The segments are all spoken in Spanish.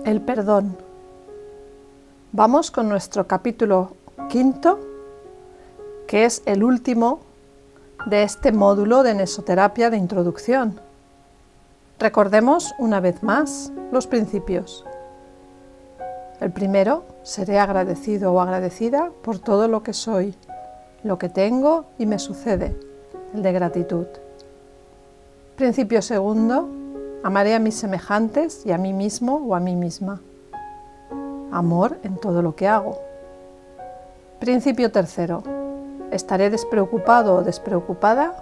El perdón. Vamos con nuestro capítulo 5, que es el último de este módulo de Nesoterapia de introducción. Recordemos una vez más los principios. El primero, seré agradecido o agradecida por todo lo que soy, lo que tengo y me sucede, el de gratitud. Principio segundo, amaré a mis semejantes y a mí mismo o a mí misma. Amor en todo lo que hago. Principio tercero, estaré despreocupado o despreocupada,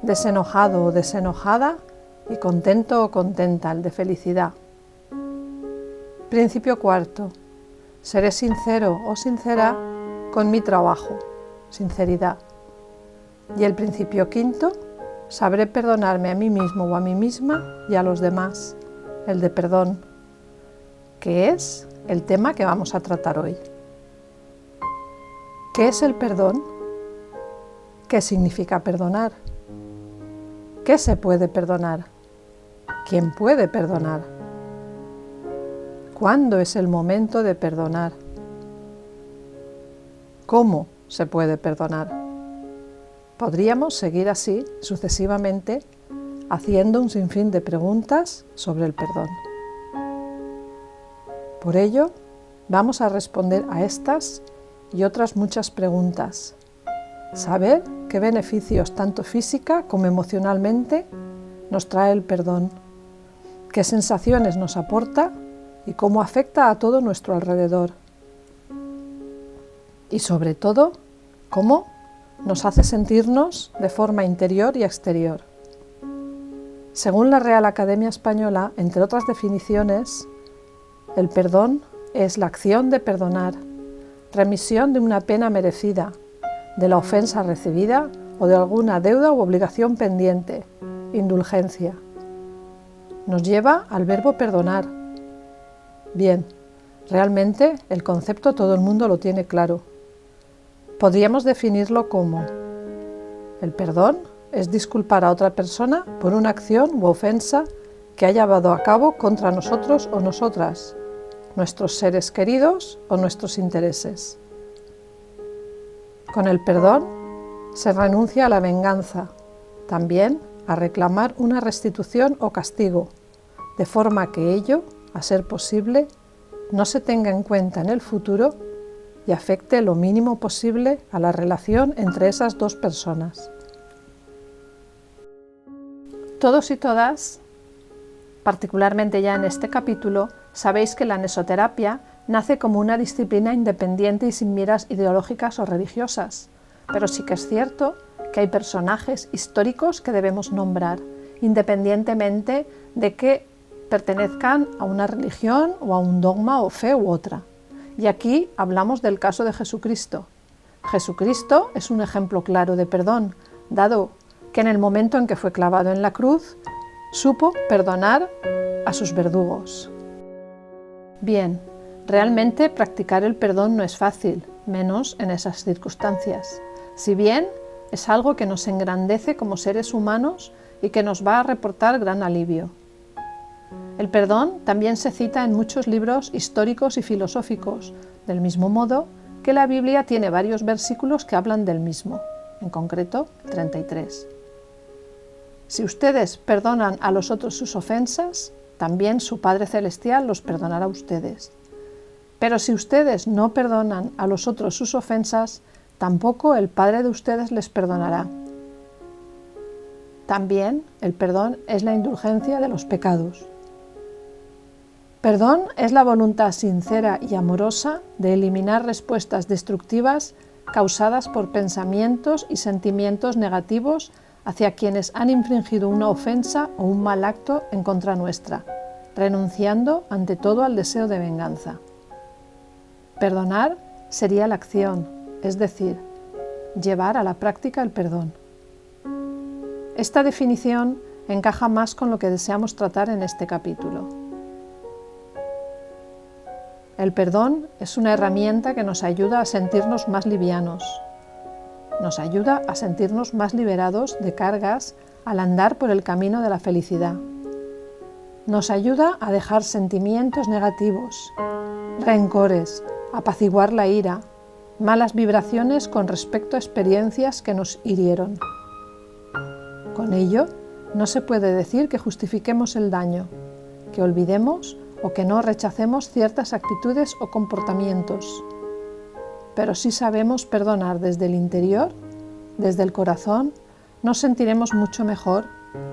desenojado o desenojada y contento o contenta, el de felicidad. Principio cuarto, seré sincero o sincera con mi trabajo, sinceridad. Y el principio quinto, sabré perdonarme a mí mismo o a mí misma y a los demás, el de perdón, que es el tema que vamos a tratar hoy. ¿Qué es el perdón? ¿Qué significa perdonar? ¿Qué se puede perdonar? ¿Quién puede perdonar? ¿Cuándo es el momento de perdonar? ¿Cómo se puede perdonar? Podríamos seguir así sucesivamente haciendo un sinfín de preguntas sobre el perdón. Por ello, vamos a responder a estas y otras muchas preguntas. Saber qué beneficios tanto física como emocionalmente nos trae el perdón, qué sensaciones nos aporta y cómo afecta a todo nuestro alrededor. Y sobre todo, cómo nos hace sentirnos de forma interior y exterior. Según la Real Academia Española, entre otras definiciones, el perdón es la acción de perdonar, remisión de una pena merecida, de la ofensa recibida o de alguna deuda u obligación pendiente, indulgencia. Nos lleva al verbo perdonar. Bien, realmente el concepto todo el mundo lo tiene claro. Podríamos definirlo como: el perdón es disculpar a otra persona por una acción u ofensa que haya llevado a cabo contra nosotros o nosotras, nuestros seres queridos o nuestros intereses. Con el perdón se renuncia a la venganza, también a reclamar una restitución o castigo, de forma que ello, a ser posible, no se tenga en cuenta en el futuro y afecte lo mínimo posible a la relación entre esas dos personas. Todos y todas, particularmente ya en este capítulo, sabéis que la nesoterapia nace como una disciplina independiente y sin miras ideológicas o religiosas, pero sí que es cierto que hay personajes históricos que debemos nombrar, independientemente de que pertenezcan a una religión o a un dogma o fe u otra. Y aquí hablamos del caso de Jesucristo. Jesucristo es un ejemplo claro de perdón, dado que en el momento en que fue clavado en la cruz, supo perdonar a sus verdugos. Bien, realmente practicar el perdón no es fácil, menos en esas circunstancias. Si bien es algo que nos engrandece como seres humanos y que nos va a reportar gran alivio. El perdón también se cita en muchos libros históricos y filosóficos, del mismo modo que la Biblia tiene varios versículos que hablan del mismo, en concreto 33. Si ustedes perdonan a los otros sus ofensas, también su Padre Celestial los perdonará a ustedes. Pero si ustedes no perdonan a los otros sus ofensas, tampoco el Padre de ustedes les perdonará. También el perdón es la indulgencia de los pecados. Perdón es la voluntad sincera y amorosa de eliminar respuestas destructivas causadas por pensamientos y sentimientos negativos hacia quienes han infringido una ofensa o un mal acto en contra nuestra, renunciando ante todo al deseo de venganza. Perdonar sería la acción, es decir, llevar a la práctica el perdón. Esta definición encaja más con lo que deseamos tratar en este capítulo. El perdón es una herramienta que nos ayuda a sentirnos más livianos. Nos ayuda a sentirnos más liberados de cargas al andar por el camino de la felicidad. Nos ayuda a dejar sentimientos negativos, rencores, apaciguar la ira, malas vibraciones con respecto a experiencias que nos hirieron. Con ello, no se puede decir que justifiquemos el daño, que olvidemos o que no rechacemos ciertas actitudes o comportamientos, pero si sabemos perdonar desde el interior, desde el corazón, nos sentiremos mucho mejor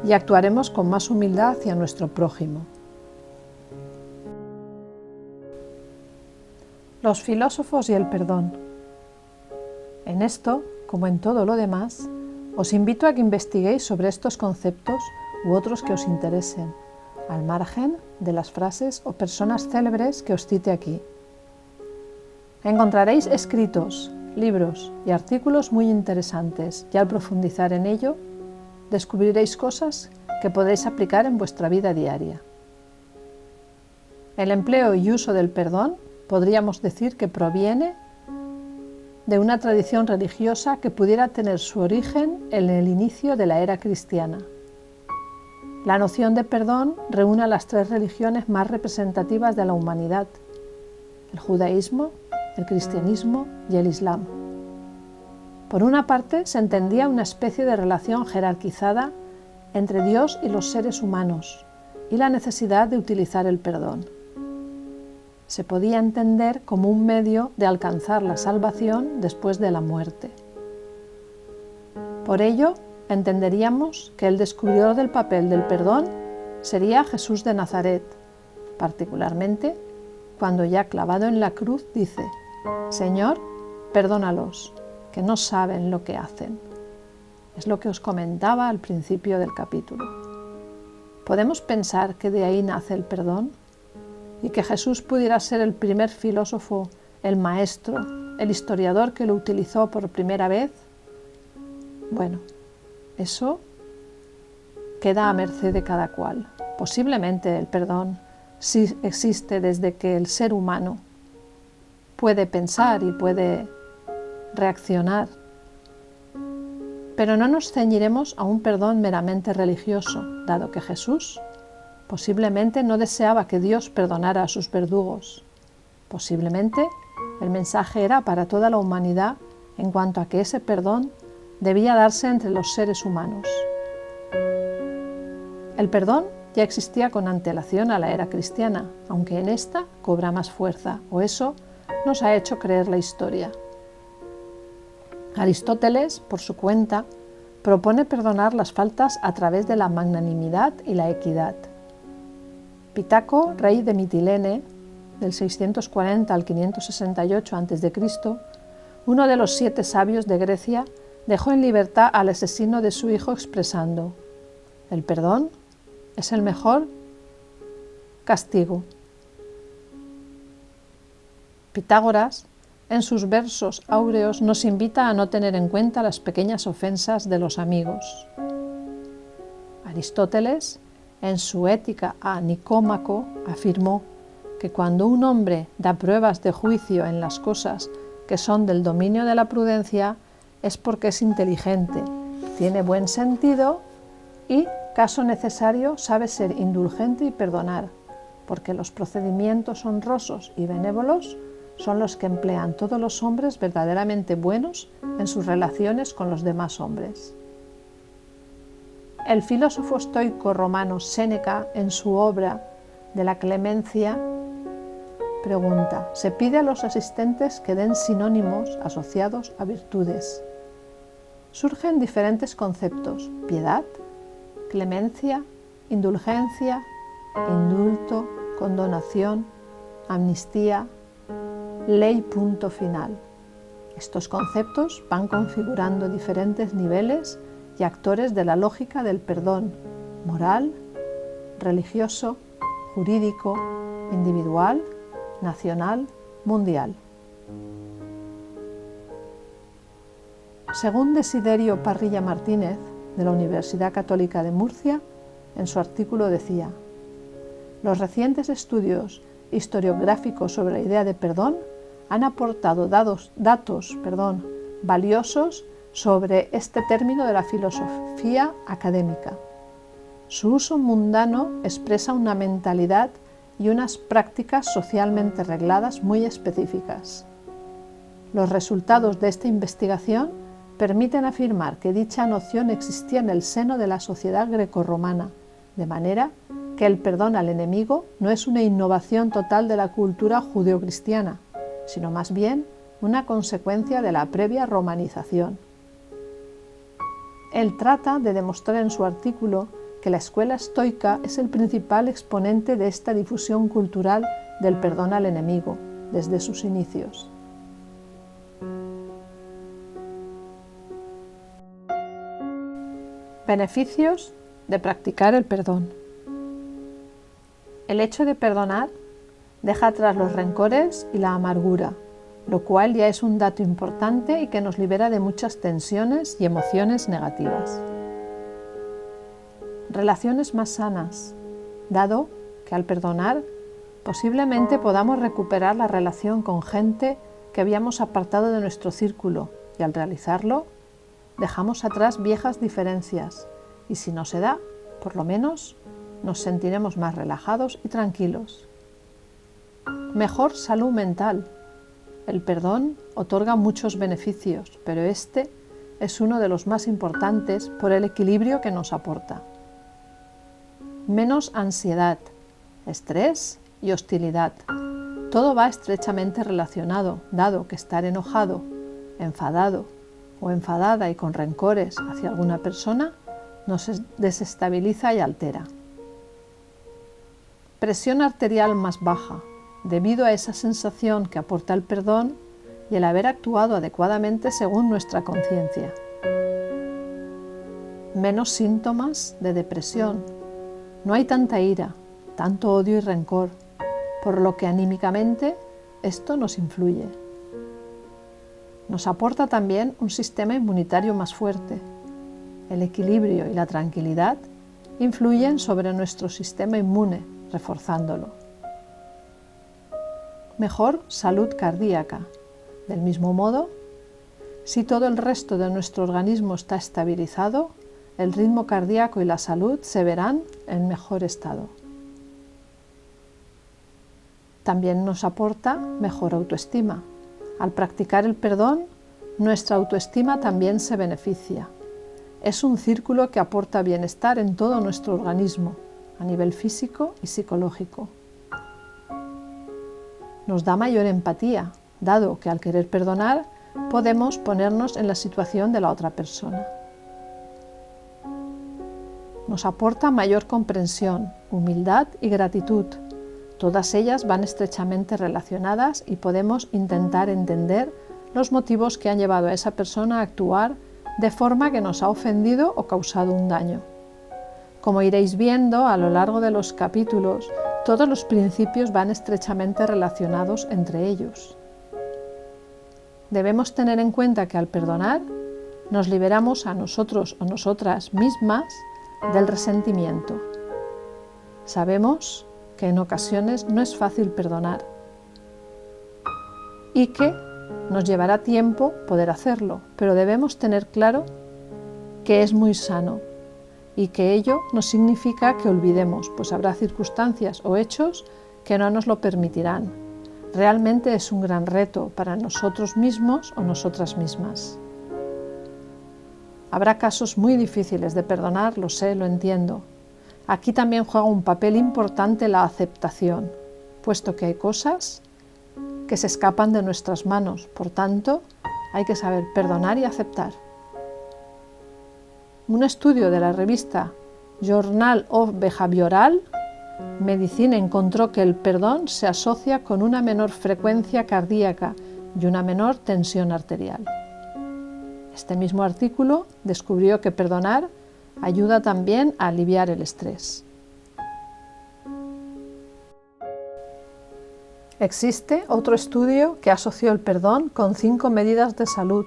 y actuaremos con más humildad hacia nuestro prójimo. Los filósofos y el perdón. En esto, como en todo lo demás, os invito a que investiguéis sobre estos conceptos u otros que os interesen, al margen de las frases o personas célebres que os cite aquí. Encontraréis escritos, libros y artículos muy interesantes y al profundizar en ello, descubriréis cosas que podréis aplicar en vuestra vida diaria. El empleo y uso del perdón podríamos decir que proviene de una tradición religiosa que pudiera tener su origen en el inicio de la era cristiana. La noción de perdón reúne a las tres religiones más representativas de la humanidad: el judaísmo, el cristianismo y el islam. Por una parte, se entendía una especie de relación jerarquizada entre Dios y los seres humanos y la necesidad de utilizar el perdón. Se podía entender como un medio de alcanzar la salvación después de la muerte. Por ello, entenderíamos que el descubridor del papel del perdón sería Jesús de Nazaret, particularmente cuando ya clavado en la cruz dice: «Señor, perdónalos, que no saben lo que hacen». Es lo que os comentaba al principio del capítulo. ¿Podemos pensar que de ahí nace el perdón? ¿Y que Jesús pudiera ser el primer filósofo, el maestro, el historiador que lo utilizó por primera vez? Bueno, eso queda a merced de cada cual. Posiblemente el perdón sí existe desde que el ser humano puede pensar y puede reaccionar. Pero no nos ceñiremos a un perdón meramente religioso, dado que Jesús posiblemente no deseaba que Dios perdonara a sus verdugos. Posiblemente el mensaje era para toda la humanidad en cuanto a que ese perdón debía darse entre los seres humanos. El perdón ya existía con antelación a la era cristiana, aunque en esta cobra más fuerza, o eso nos ha hecho creer la historia. Aristóteles, por su cuenta, propone perdonar las faltas a través de la magnanimidad y la equidad. Pitaco, rey de Mitilene, del 640 al 568 a.C., uno de los 7 sabios de Grecia, dejó en libertad al asesino de su hijo expresando: «El perdón es el mejor castigo». Pitágoras, en sus versos áureos, nos invita a no tener en cuenta las pequeñas ofensas de los amigos. Aristóteles, en su Ética a Nicómaco, afirmó que cuando un hombre da pruebas de juicio en las cosas que son del dominio de la prudencia, es porque es inteligente, tiene buen sentido y, caso necesario, sabe ser indulgente y perdonar, porque los procedimientos honrosos y benévolos son los que emplean todos los hombres verdaderamente buenos en sus relaciones con los demás hombres. El filósofo estoico romano Séneca, en su obra de la Clemencia, pregunta: se pide a los asistentes que den sinónimos asociados a virtudes. Surgen diferentes conceptos: piedad, clemencia, indulgencia, indulto, condonación, amnistía, ley, punto final. Estos conceptos van configurando diferentes niveles y actores de la lógica del perdón: moral, religioso, jurídico, individual, nacional, mundial. Según Desiderio Parrilla Martínez, de la Universidad Católica de Murcia, en su artículo decía: los recientes estudios historiográficos sobre la idea de perdón han aportado datos valiosos sobre este término de la filosofía académica. Su uso mundano expresa una mentalidad y unas prácticas socialmente regladas muy específicas. Los resultados de esta investigación permiten afirmar que dicha noción existía en el seno de la sociedad grecorromana, de manera que el perdón al enemigo no es una innovación total de la cultura judeocristiana, sino más bien una consecuencia de la previa romanización. Él trata de demostrar en su artículo que la escuela estoica es el principal exponente de esta difusión cultural del perdón al enemigo desde sus inicios. Beneficios de practicar el perdón. El hecho de perdonar deja atrás los rencores y la amargura, lo cual ya es un dato importante y que nos libera de muchas tensiones y emociones negativas. Relaciones más sanas, dado que al perdonar posiblemente podamos recuperar la relación con gente que habíamos apartado de nuestro círculo y al realizarlo dejamos atrás viejas diferencias y si no se da, por lo menos nos sentiremos más relajados y tranquilos. Mejor salud mental. El perdón otorga muchos beneficios, pero este es uno de los más importantes por el equilibrio que nos aporta. Menos ansiedad, estrés y hostilidad. Todo va estrechamente relacionado, dado que estar enojado, enfadado o enfadada y con rencores hacia alguna persona nos desestabiliza y altera. Presión arterial más baja, debido a esa sensación que aporta el perdón y el haber actuado adecuadamente según nuestra conciencia. Menos síntomas de depresión. No hay tanta ira, tanto odio y rencor, por lo que anímicamente esto nos influye. Nos aporta también un sistema inmunitario más fuerte. El equilibrio y la tranquilidad influyen sobre nuestro sistema inmune, reforzándolo. Mejor salud cardíaca. Del mismo modo, si todo el resto de nuestro organismo está estabilizado, el ritmo cardíaco y la salud se verán en mejor estado. También nos aporta mejor autoestima. Al practicar el perdón, nuestra autoestima también se beneficia. Es un círculo que aporta bienestar en todo nuestro organismo, a nivel físico y psicológico. Nos da mayor empatía, dado que al querer perdonar podemos ponernos en la situación de la otra persona. Nos aporta mayor comprensión, humildad y gratitud. Todas ellas van estrechamente relacionadas y podemos intentar entender los motivos que han llevado a esa persona a actuar de forma que nos ha ofendido o causado un daño. Como iréis viendo a lo largo de los capítulos, todos los principios van estrechamente relacionados entre ellos. Debemos tener en cuenta que al perdonar nos liberamos a nosotros o nosotras mismas del resentimiento. Sabemos que en ocasiones no es fácil perdonar y que nos llevará tiempo poder hacerlo, pero debemos tener claro que es muy sano y que ello no significa que olvidemos, pues habrá circunstancias o hechos que no nos lo permitirán. Realmente es un gran reto para nosotros mismos o nosotras mismas. Habrá casos muy difíciles de perdonar, lo sé, lo entiendo. Aquí también juega un papel importante la aceptación, puesto que hay cosas que se escapan de nuestras manos, por tanto, hay que saber perdonar y aceptar. Un estudio de la revista Journal of Behavioral Medicine encontró que el perdón se asocia con una menor frecuencia cardíaca y una menor tensión arterial. Este mismo artículo descubrió que perdonar ayuda también a aliviar el estrés. Existe otro estudio que asoció el perdón con 5 medidas de salud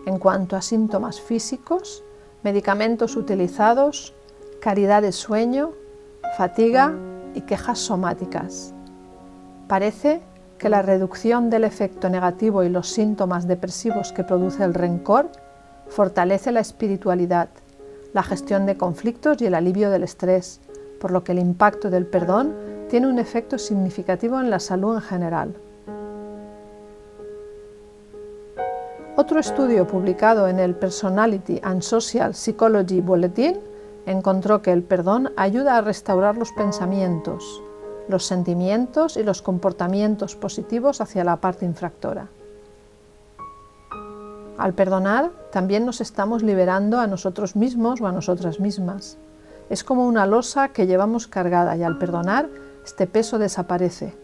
en cuanto a síntomas físicos, medicamentos utilizados, calidad de sueño, fatiga y quejas somáticas. Parece que la reducción del efecto negativo y los síntomas depresivos que produce el rencor fortalece la espiritualidad, la gestión de conflictos y el alivio del estrés, por lo que el impacto del perdón tiene un efecto significativo en la salud en general. Otro estudio publicado en el Personality and Social Psychology Bulletin encontró que el perdón ayuda a restaurar los pensamientos, los sentimientos y los comportamientos positivos hacia la parte infractora. Al perdonar, también nos estamos liberando a nosotros mismos o a nosotras mismas. Es como una losa que llevamos cargada y al perdonar, este peso desaparece.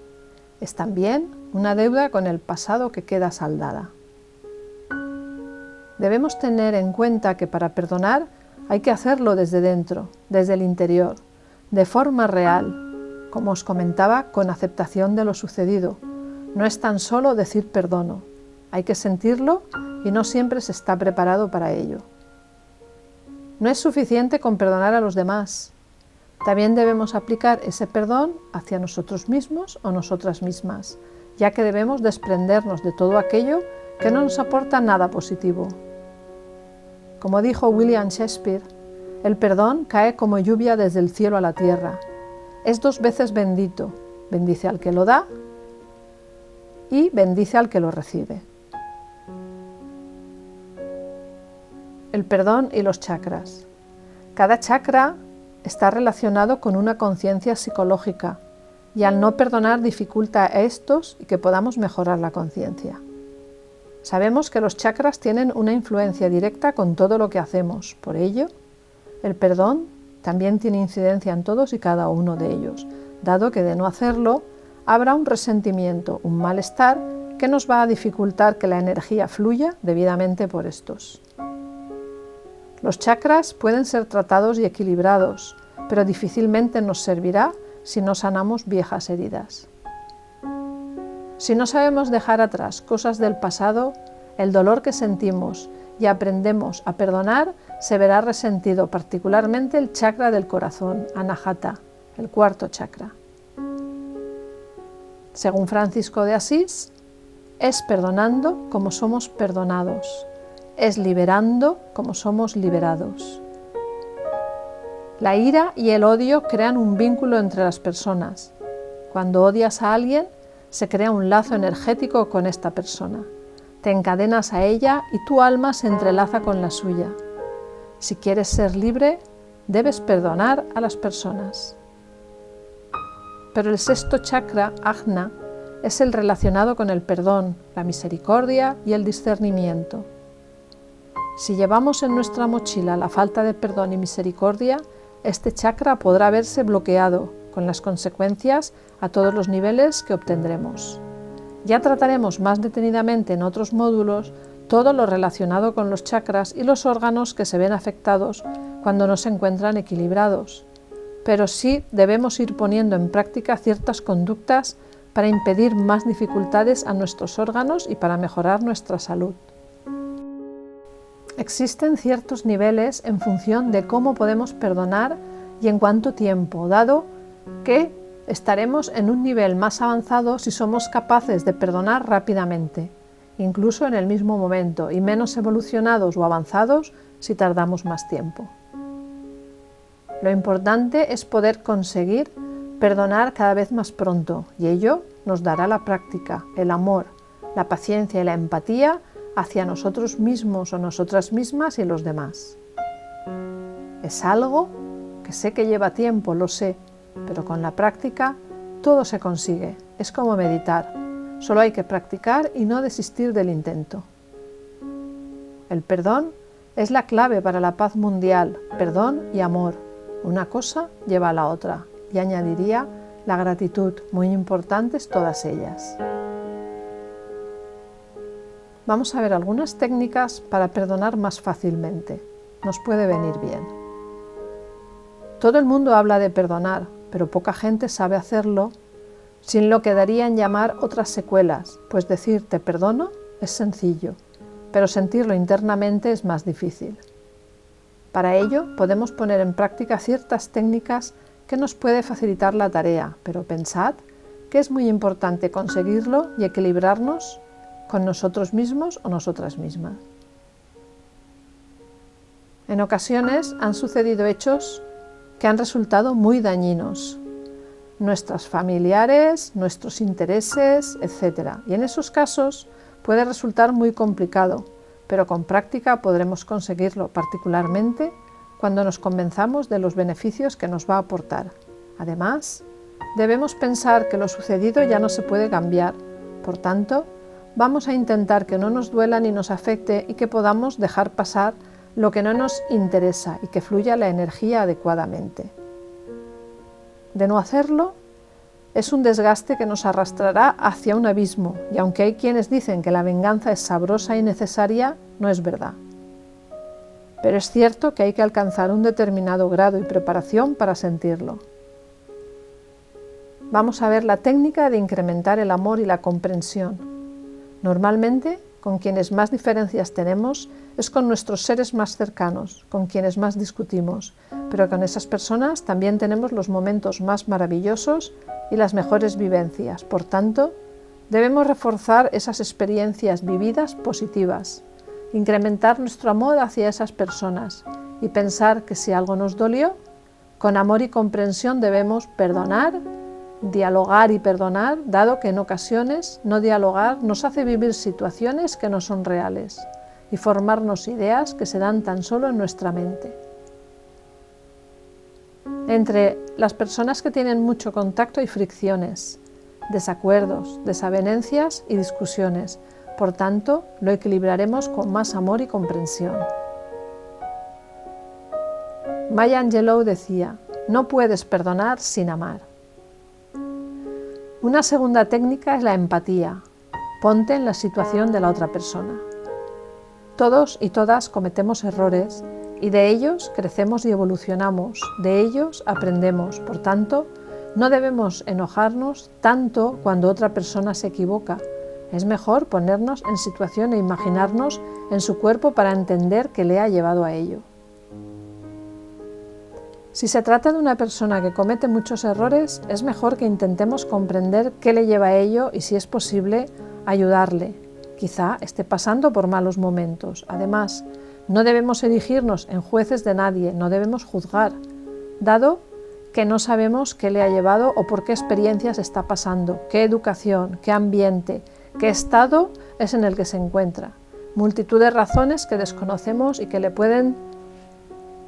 Es también una deuda con el pasado que queda saldada. Debemos tener en cuenta que para perdonar hay que hacerlo desde dentro, desde el interior, de forma real, como os comentaba, con aceptación de lo sucedido. No es tan solo decir perdono, hay que sentirlo y no siempre se está preparado para ello. No es suficiente con perdonar a los demás. También debemos aplicar ese perdón hacia nosotros mismos o nosotras mismas, ya que debemos desprendernos de todo aquello que no nos aporta nada positivo. Como dijo William Shakespeare, el perdón cae como lluvia desde el cielo a la tierra. Es 2 veces bendito, bendice al que lo da y bendice al que lo recibe. El perdón y los chakras. Cada chakra está relacionado con una conciencia psicológica y al no perdonar dificulta a estos y que podamos mejorar la conciencia. Sabemos que los chakras tienen una influencia directa con todo lo que hacemos, por ello, el perdón también tiene incidencia en todos y cada uno de ellos, dado que de no hacerlo habrá un resentimiento, un malestar que nos va a dificultar que la energía fluya debidamente por estos. Los chakras pueden ser tratados y equilibrados, pero difícilmente nos servirá si no sanamos viejas heridas. Si no sabemos dejar atrás cosas del pasado, el dolor que sentimos y aprendemos a perdonar se verá resentido, particularmente el chakra del corazón, Anahata, el 4º chakra. Según Francisco de Asís, es perdonando como somos perdonados, es liberando como somos liberados. La ira y el odio crean un vínculo entre las personas. Cuando odias a alguien, se crea un lazo energético con esta persona. Te encadenas a ella y tu alma se entrelaza con la suya. Si quieres ser libre, debes perdonar a las personas. Pero el 6º chakra, Ajna, es el relacionado con el perdón, la misericordia y el discernimiento. Si llevamos en nuestra mochila la falta de perdón y misericordia, este chakra podrá verse bloqueado, con las consecuencias a todos los niveles que obtendremos. Ya trataremos más detenidamente en otros módulos todo lo relacionado con los chakras y los órganos que se ven afectados cuando no se encuentran equilibrados, pero sí debemos ir poniendo en práctica ciertas conductas para impedir más dificultades a nuestros órganos y para mejorar nuestra salud. Existen ciertos niveles en función de cómo podemos perdonar y en cuánto tiempo, dado que estaremos en un nivel más avanzado si somos capaces de perdonar rápidamente, incluso en el mismo momento, y menos evolucionados o avanzados si tardamos más tiempo. Lo importante es poder conseguir perdonar cada vez más pronto, y ello nos dará la práctica, el amor, la paciencia y la empatía hacia nosotros mismos o nosotras mismas y los demás. Es algo que sé que lleva tiempo, lo sé, pero con la práctica todo se consigue. Es como meditar, solo hay que practicar y no desistir del intento. El perdón es la clave para la paz mundial, perdón y amor. Una cosa lleva a la otra, y añadiría la gratitud, muy importantes todas ellas. Vamos a ver algunas técnicas para perdonar más fácilmente. Nos puede venir bien. Todo el mundo habla de perdonar, pero poca gente sabe hacerlo sin lo que daría en llamar otras secuelas, pues decir te perdono es sencillo, pero sentirlo internamente es más difícil. Para ello podemos poner en práctica ciertas técnicas que nos puede facilitar la tarea, pero pensad que es muy importante conseguirlo y equilibrarnos con nosotros mismos o nosotras mismas. En ocasiones han sucedido hechos que han resultado muy dañinos, nuestros familiares, nuestros intereses, etc. Y en esos casos puede resultar muy complicado, pero con práctica podremos conseguirlo, particularmente cuando nos convenzamos de los beneficios que nos va a aportar. Además, debemos pensar que lo sucedido ya no se puede cambiar, por tanto, vamos a intentar que no nos duela ni nos afecte y que podamos dejar pasar lo que no nos interesa y que fluya la energía adecuadamente. De no hacerlo, es un desgaste que nos arrastrará hacia un abismo, y aunque hay quienes dicen que la venganza es sabrosa y necesaria, no es verdad. Pero es cierto que hay que alcanzar un determinado grado y preparación para sentirlo. Vamos a ver la técnica de incrementar el amor y la comprensión. Normalmente, con quienes más diferencias tenemos es con nuestros seres más cercanos, con quienes más discutimos, pero con esas personas también tenemos los momentos más maravillosos y las mejores vivencias. Por tanto, debemos reforzar esas experiencias vividas positivas, incrementar nuestro amor hacia esas personas y pensar que si algo nos dolió, con amor y comprensión debemos perdonar, dialogar y perdonar, dado que en ocasiones no dialogar nos hace vivir situaciones que no son reales y formarnos ideas que se dan tan solo en nuestra mente. Entre las personas que tienen mucho contacto hay fricciones, desacuerdos, desavenencias y discusiones. Por tanto, lo equilibraremos con más amor y comprensión. Maya Angelou decía: no puedes perdonar sin amar. Una segunda técnica es la empatía. Ponte en la situación de la otra persona. Todos y todas cometemos errores y de ellos crecemos y evolucionamos, de ellos aprendemos. Por tanto, no debemos enojarnos tanto cuando otra persona se equivoca. Es mejor ponernos en situación e imaginarnos en su cuerpo para entender qué le ha llevado a ello. Si se trata de una persona que comete muchos errores, es mejor que intentemos comprender qué le lleva a ello y, si es posible, ayudarle. Quizá esté pasando por malos momentos. Además, no debemos erigirnos en jueces de nadie, no debemos juzgar, dado que no sabemos qué le ha llevado o por qué experiencias está pasando, qué educación, qué ambiente, qué estado es en el que se encuentra. Multitud de razones que desconocemos y que le pueden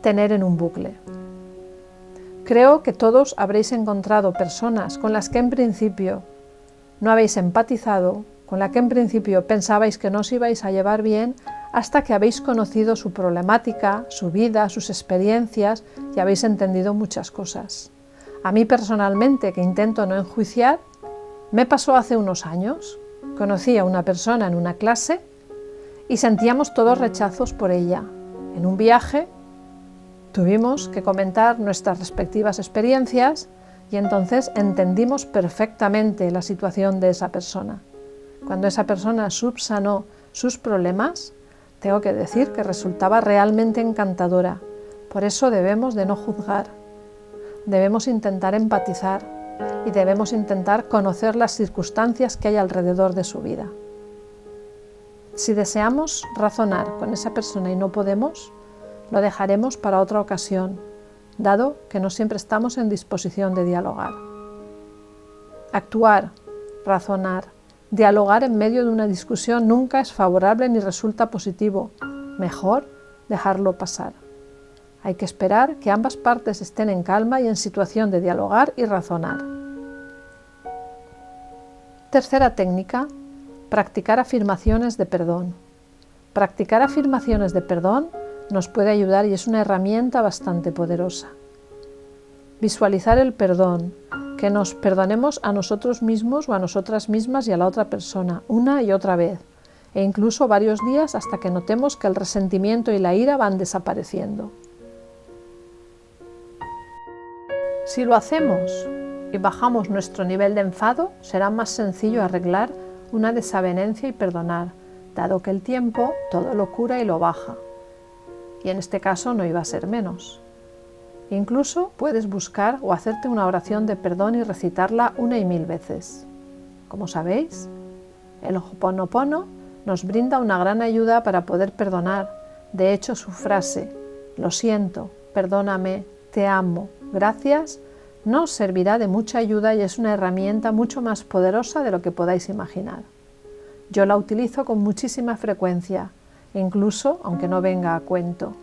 tener en un bucle. Creo que todos habréis encontrado personas con las que en principio no habéis empatizado, con las que en principio pensabais que no os ibais a llevar bien, hasta que habéis conocido su problemática, su vida, sus experiencias y habéis entendido muchas cosas. A mí personalmente, que intento no enjuiciar, me pasó hace unos años. Conocí a una persona en una clase y sentíamos todos rechazos por ella. En un viaje tuvimos que comentar nuestras respectivas experiencias y entonces entendimos perfectamente la situación de esa persona. Cuando esa persona subsanó sus problemas, tengo que decir que resultaba realmente encantadora. Por eso debemos de no juzgar, debemos intentar empatizar y debemos intentar conocer las circunstancias que hay alrededor de su vida. Si deseamos razonar con esa persona y no podemos, lo dejaremos para otra ocasión, dado que no siempre estamos en disposición de dialogar. Actuar, razonar, dialogar en medio de una discusión nunca es favorable ni resulta positivo. Mejor dejarlo pasar. Hay que esperar que ambas partes estén en calma y en situación de dialogar y razonar. Tercera técnica: practicar afirmaciones de perdón. Practicar afirmaciones de perdón nos puede ayudar y es una herramienta bastante poderosa. Visualizar el perdón, que nos perdonemos a nosotros mismos o a nosotras mismas y a la otra persona, una y otra vez, e incluso varios días hasta que notemos que el resentimiento y la ira van desapareciendo. Si lo hacemos y bajamos nuestro nivel de enfado, será más sencillo arreglar una desavenencia y perdonar, dado que el tiempo todo lo cura y lo baja. Y en este caso no iba a ser menos. Incluso puedes buscar o hacerte una oración de perdón y recitarla 1 y 1000 veces. Como sabéis, el Ho'oponopono nos brinda una gran ayuda para poder perdonar. De hecho, su frase, lo siento, perdóname, te amo, gracias, nos servirá de mucha ayuda y es una herramienta mucho más poderosa de lo que podáis imaginar. Yo la utilizo con muchísima frecuencia, incluso aunque no venga a cuento.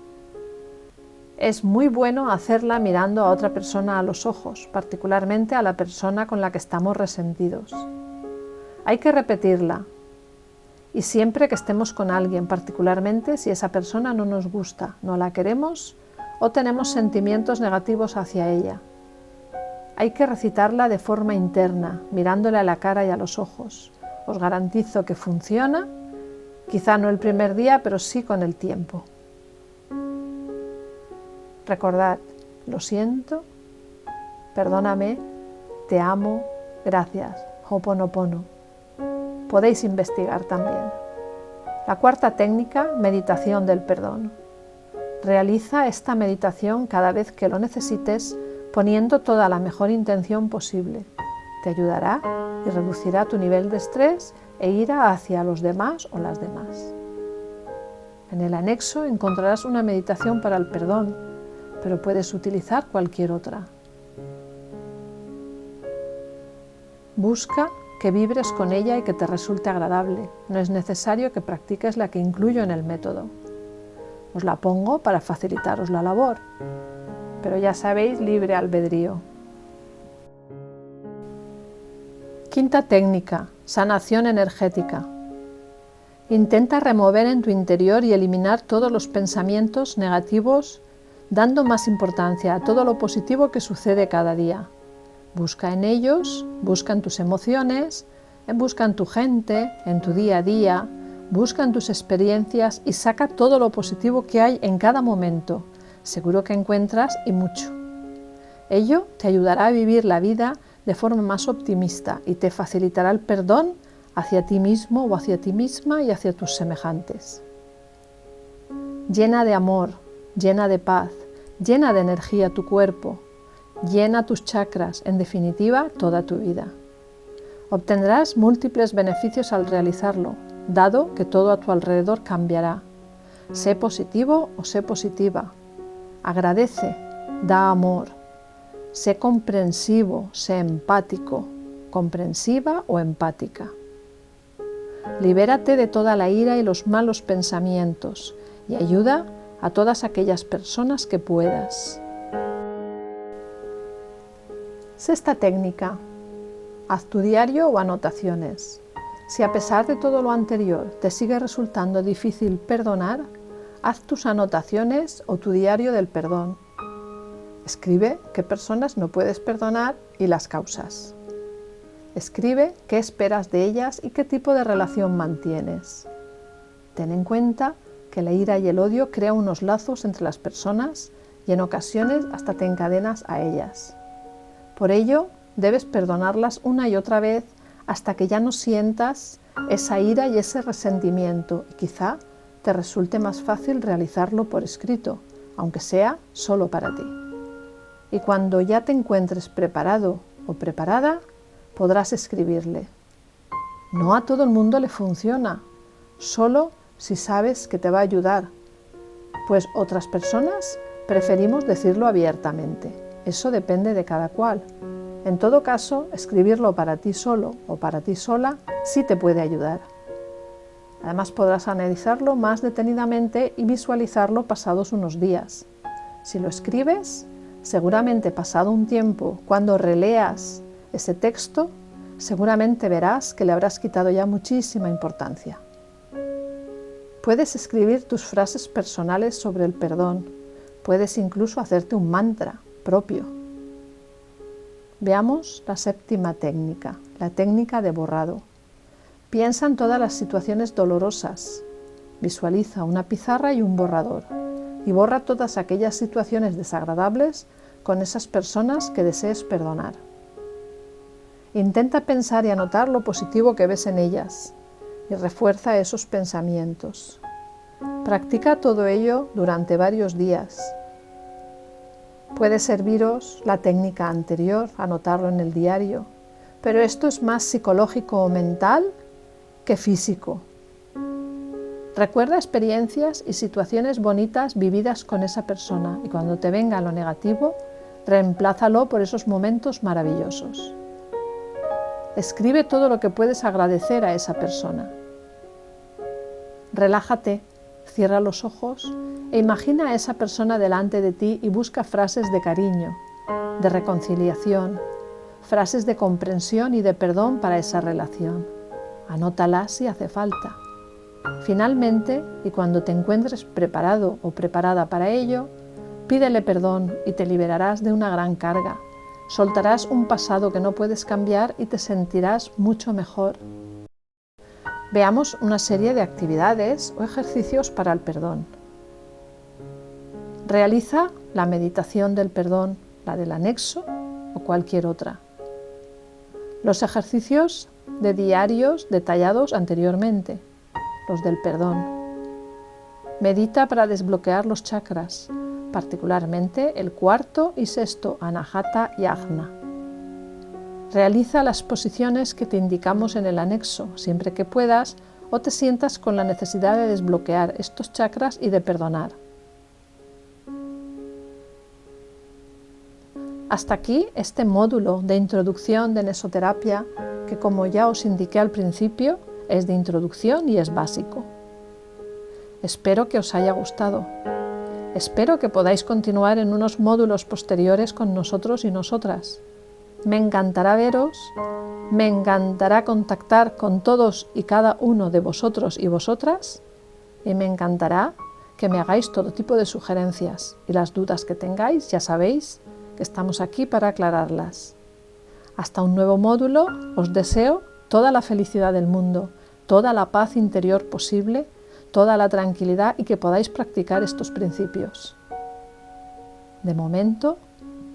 Es muy bueno hacerla mirando a otra persona a los ojos, particularmente a la persona con la que estamos resentidos. Hay que repetirla, y siempre que estemos con alguien, particularmente si esa persona no nos gusta, no la queremos o tenemos sentimientos negativos hacia ella. Hay que recitarla de forma interna, mirándole a la cara y a los ojos. Os garantizo que funciona, quizá no el primer día, pero sí con el tiempo. Recordad, lo siento, perdóname, te amo, gracias, Ho'oponopono. Podéis investigar también. La cuarta técnica, meditación del perdón. Realiza esta meditación cada vez que lo necesites, poniendo toda la mejor intención posible. Te ayudará y reducirá tu nivel de estrés e ira hacia los demás o las demás. En el anexo encontrarás una meditación para el perdón, pero puedes utilizar cualquier otra. Busca que vibres con ella y que te resulte agradable. No es necesario que practiques la que incluyo en el método. Os la pongo para facilitaros la labor, pero ya sabéis, libre albedrío. Quinta técnica, sanación energética. Intenta remover en tu interior y eliminar todos los pensamientos negativos, dando más importancia a todo lo positivo que sucede cada día. Busca en ellos, busca en tus emociones, busca en tu gente, en tu día a día, busca en tus experiencias y saca todo lo positivo que hay en cada momento. Seguro que encuentras y mucho. Ello te ayudará a vivir la vida de forma más optimista y te facilitará el perdón hacia ti mismo o hacia ti misma y hacia tus semejantes. Llena de amor, llena de paz, llena de energía tu cuerpo, llena tus chakras, en definitiva, toda tu vida. Obtendrás múltiples beneficios al realizarlo, dado que todo a tu alrededor cambiará. Sé positivo o sé positiva. Agradece, da amor. Sé comprensivo, sé empático, comprensiva o empática. Libérate de toda la ira y los malos pensamientos y ayuda a todas aquellas personas que puedas. Sexta técnica. Haz tu diario o anotaciones. Si a pesar de todo lo anterior te sigue resultando difícil perdonar, haz tus anotaciones o tu diario del perdón. Escribe qué personas no puedes perdonar y las causas. Escribe qué esperas de ellas y qué tipo de relación mantienes. Ten en cuenta que la ira y el odio crean unos lazos entre las personas y en ocasiones hasta te encadenas a ellas. Por ello, debes perdonarlas una y otra vez hasta que ya no sientas esa ira y ese resentimiento y quizá te resulte más fácil realizarlo por escrito, aunque sea solo para ti. Y cuando ya te encuentres preparado o preparada, podrás escribirle. No a todo el mundo le funciona, solo si sabes que te va a ayudar, pues otras personas preferimos decirlo abiertamente. Eso depende de cada cual. En todo caso, escribirlo para ti solo o para ti sola sí te puede ayudar. Además podrás analizarlo más detenidamente y visualizarlo pasados unos días. Si lo escribes, seguramente pasado un tiempo, cuando releas ese texto, seguramente verás que le habrás quitado ya muchísima importancia. Puedes escribir tus frases personales sobre el perdón. Puedes incluso hacerte un mantra propio. Veamos la séptima técnica, la técnica de borrado. Piensa en todas las situaciones dolorosas. Visualiza una pizarra y un borrador y borra todas aquellas situaciones desagradables con esas personas que desees perdonar. Intenta pensar y anotar lo positivo que ves en ellas y refuerza esos pensamientos. Practica todo ello durante varios días. Puede serviros la técnica anterior, anotarlo en el diario, pero esto es más psicológico o mental que físico. Recuerda experiencias y situaciones bonitas vividas con esa persona y cuando te venga lo negativo, reemplázalo por esos momentos maravillosos. Escribe todo lo que puedes agradecer a esa persona. Relájate, cierra los ojos e imagina a esa persona delante de ti y busca frases de cariño, de reconciliación, frases de comprensión y de perdón para esa relación. Anótalas si hace falta. Finalmente, y cuando te encuentres preparado o preparada para ello, pídele perdón y te liberarás de una gran carga. Soltarás un pasado que no puedes cambiar y te sentirás mucho mejor. Veamos una serie de actividades o ejercicios para el perdón. Realiza la meditación del perdón, la del anexo o cualquier otra. Los ejercicios de diarios detallados anteriormente, los del perdón. Medita para desbloquear los chakras, particularmente el cuarto y sexto, Anahata y Ajna. Realiza las posiciones que te indicamos en el anexo, siempre que puedas o te sientas con la necesidad de desbloquear estos chakras y de perdonar. Hasta aquí este módulo de introducción de Nesoterapia, que como ya os indiqué al principio, es de introducción y es básico. Espero que os haya gustado. Espero que podáis continuar en unos módulos posteriores con nosotros y nosotras. Me encantará veros, me encantará contactar con todos y cada uno de vosotros y vosotras, y me encantará que me hagáis todo tipo de sugerencias y las dudas que tengáis, ya sabéis que estamos aquí para aclararlas. Hasta un nuevo módulo, os deseo toda la felicidad del mundo, toda la paz interior posible, toda la tranquilidad y que podáis practicar estos principios. De momento,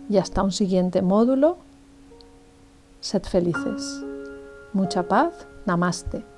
y hasta un siguiente módulo, sed felices. Mucha paz. Namaste.